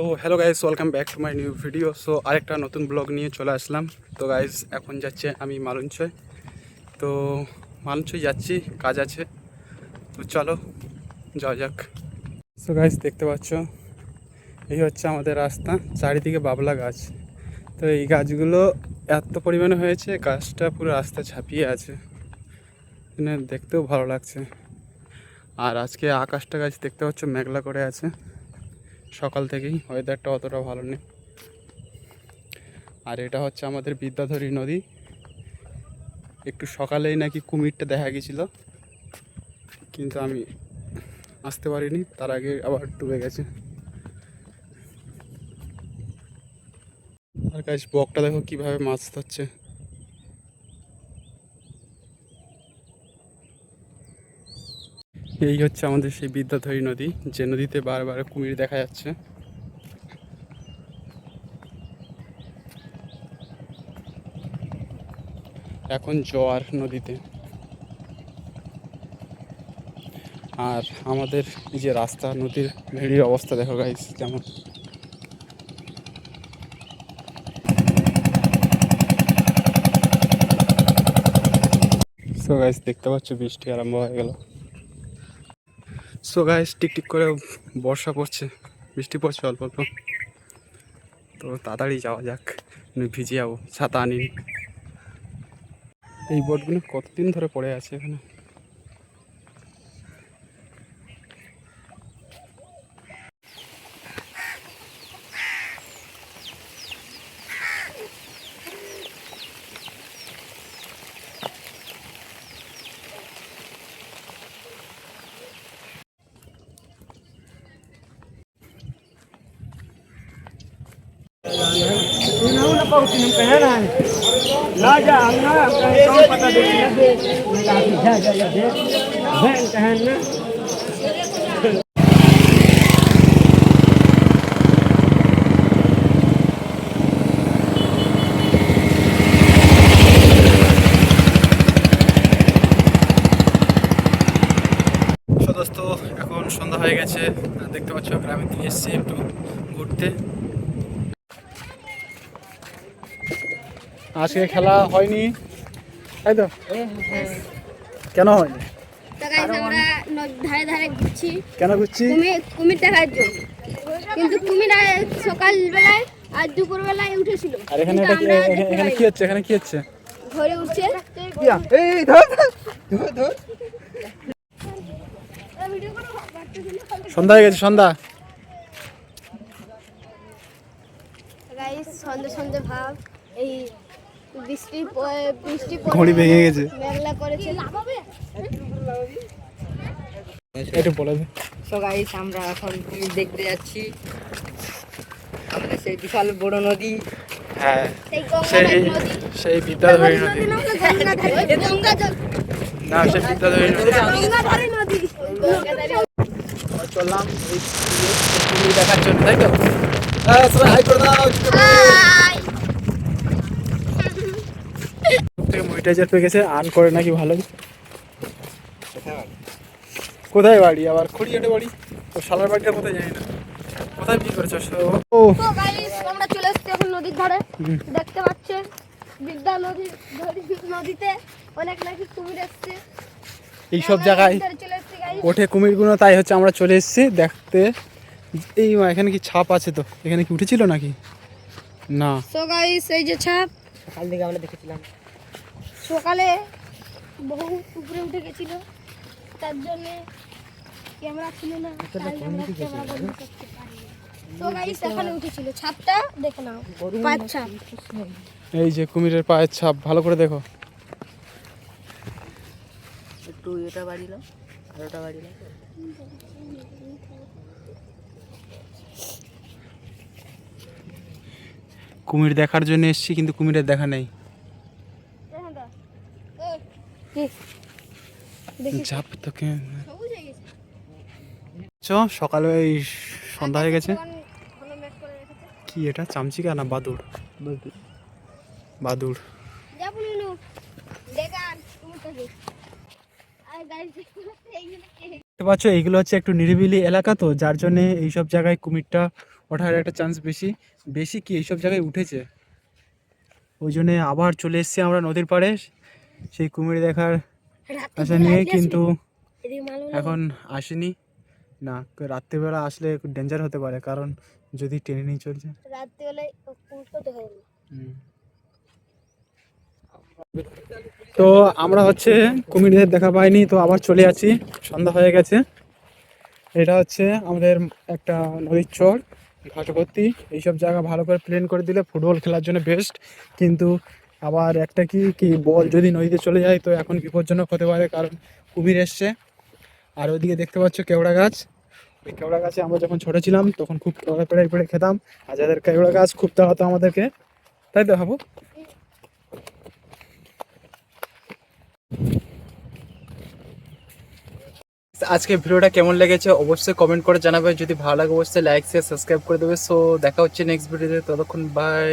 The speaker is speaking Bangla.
তো hello guys, welcome back to my new video. So আরেকটা নতুন ব্লগ নিয়ে চলে আসলাম। তো গাইস এখন যাচ্ছে আমি মালঞ্চয়। তো মালঞ্চয় যাচ্ছি, কাজ আছে। তো চলো যাওয়া যাক। সো গাইস দেখতে পাচ্ছ, এই হচ্ছে আমাদের রাস্তা, চারিদিকে বাবলা গাছ। তো এই গাছগুলো এত পরিমাণে হয়েছে, গাছটা পুরো রাস্তা ছাপিয়ে আছে, মানে দেখতেও ভালো লাগছে। আর আজকে আকাশটা গাছ দেখতে পাচ্ছ মেঘলা করে আছে, সকাল থেকেই ওয়েদারটা অতটা ভালো নেই। আর এটা হচ্ছে আমাদের বিদ্যাধরী নদী। একটু সকালেই নাকি কুমিরটা দেখা গেছিলো, কিন্তু আমি আসতে পারিনি, তার আগে আবার ডুবে গেছে। আর গাছ বকটা দেখো কিভাবে মাছ ধরছে। এই হচ্ছে আমাদের সেই বিদ্যাধরী নদী, যে নদীতে বারবার কুমির দেখা যাচ্ছে। এখন জোয়ার নদীতে। আর আমাদের এই যে রাস্তা, নদীর ভেড়ির অবস্থা দেখো গাইস যেমন। সো গাইস দেখতে পাচ্ছ বৃষ্টি আরম্ভ হয়ে গেল। সো গাইস টিকটিক করে বর্ষা পড়ছে, বৃষ্টি পড়ছে অল্প অল্প। তো তাড়াতাড়ি যাওয়া যাক, ভিজে যাবো, ছাতা আনিনি। এই বোটগুলো কতদিন ধরে পড়ে আছে এখানে। তো এখন সন্ধ্যা হয়ে গেছে, দেখতে পাচ্ছ গ্রামে দিয়ে এসেছি একটু ঘুরতে। আজকে খেলা হয়নি তাই তো? কেন হয়নি? ধারে ধারে ঘুরছি। কেন ঘুরছি? কুমির দেখার জন্য। কিন্তু কুমির সকালবেলায় আর দুপুর বেলায় উঠেছিল। আর এখানে এখানে কি হচ্ছে? এখানে কি হচ্ছে? ঘরে উঠছে। এই ধর ধর। সন্ধ্যা হয়ে গেছে, সন্ধ্যা। গাইস সন্ধ্যে সন্ধ্যে ভাব, এই বৃষ্টি ঘড়ি ভেঙে গেছে, মেঘলা করেছে। একটু বলে দে। সো গাইস আমরা এখন কুমির দেখতে যাচ্ছি, আমাদের সেই বিশাল বড় নদী। হ্যাঁ, সেই সেই বিদ্যাধরী নদী। গঙ্গা জল না, সেই বিদ্যাধরী নদী। গঙ্গাধারী নদী। চললাম এই কুমির দেখার জন্য, তাই তো? মনিটাইজার পেয়ে গেছে, আর্ন করে নাকি ভালোই। কোথায় বাড়ি? আবার খড়িয়াটে বাড়ি। তো শালার বাড়িটা কোথায় জানি না। কোথায় বিয়ে করেছ? ও তো গাইস আমরা চলে এসেছি এখন নদীর ধারে। দেখতে পাচ্ছেন বিদ্যা নদীতে অনেক নাকি কুমির এসছে। এইসব জায়গায় ওঠে কুমিরগুলো, তাই হচ্ছে আমরা চলে এসেছি দেখতে। এই এখানে কি ছাপ আছে? তো এখানে কি উঠেছিল নাকি? না। সো গাইস এই যে ছাপ, সকাল থেকে আমরা দেখেছিলাম। সকালে বহু উপরে উঠে গেছিল, তার জন্য ক্যামেরা ছিল না, তাই আমরা ক্যামেরা বন্ধ করতে পারিনি। সো গাইস এখানে উঠেছিল, ছাপটা দেখে নাও, পায়ের ছাপ। এই যে কুমিরের পায়ের ছাপ, ভালো করে দেখো। একটু এটা বাড়িল, আর ওটা বাড়িল। কুমির দেখার জন্য এসেছি, কিন্তু কুমিরের দেখা নেই। ঝাপ তোকে সকালে এই সন্ধ্যা হয়ে গেছে। কি এটা, চামচিকা না বাদুড়? বাদুড়। দেখতে পাচ্ছ এইগুলো হচ্ছে একটু নিরিবিলি এলাকা, তো যার জন্য এইসব জায়গায় কুমিরটা ওঠার একটা চান্স বেশি। বেশি কি এইসব জায়গায় উঠেছে, ওই জন্যে আবার চলে এসেছি আমরা নদীর পাড়ে সেই কুমির দেখার আশা নিয়ে, কিন্তু এখন আসেনি। না, রাত্রিবেলা আসলে একটু ডেঞ্জার হতে পারে, কারণ যদি টেনে নিয়ে চলছে। রাত্রিবেলায় উল্টোতে হয় না। তো আমরা হচ্ছে কুমিরদের দেখা পাইনি, তো আবার চলে আছি, সন্ধ্যা হয়ে গেছে। এটা হচ্ছে আমাদের একটা নদীর চর, ঘাটভর্তি। এইসব জায়গা ভালো করে প্লেন করে দিলে ফুটবল খেলার জন্য বেস্ট। কিন্তু আবার একটা কি কি বল যদি নদীতে চলে যায় তো এখন বিপজ্জনক হতে পারে, কারণ কুমির এসছে। আর ওইদিকে দেখতে পাচ্ছ কেওড়া গাছ, ওই কেওড়া গাছে আমরা যখন ছোটো ছিলাম তখন খুব কেওড়া পেড়ে পেড়ে খেতাম, আর যাদের কেওড়া গাছ খুব তাড়াতো আমাদেরকে, তাই তো হাবু? আজকে ভিডিওটা কেমন লেগেছে অবশ্যই কমেন্ট করে জানাবে, যদি ভালো লাগে অবশ্যই লাইক শেয়ার সাবস্ক্রাইব করে দেবে। সো দেখা হচ্ছে নেক্সট ভিডিওতে, ততক্ষণ বাই।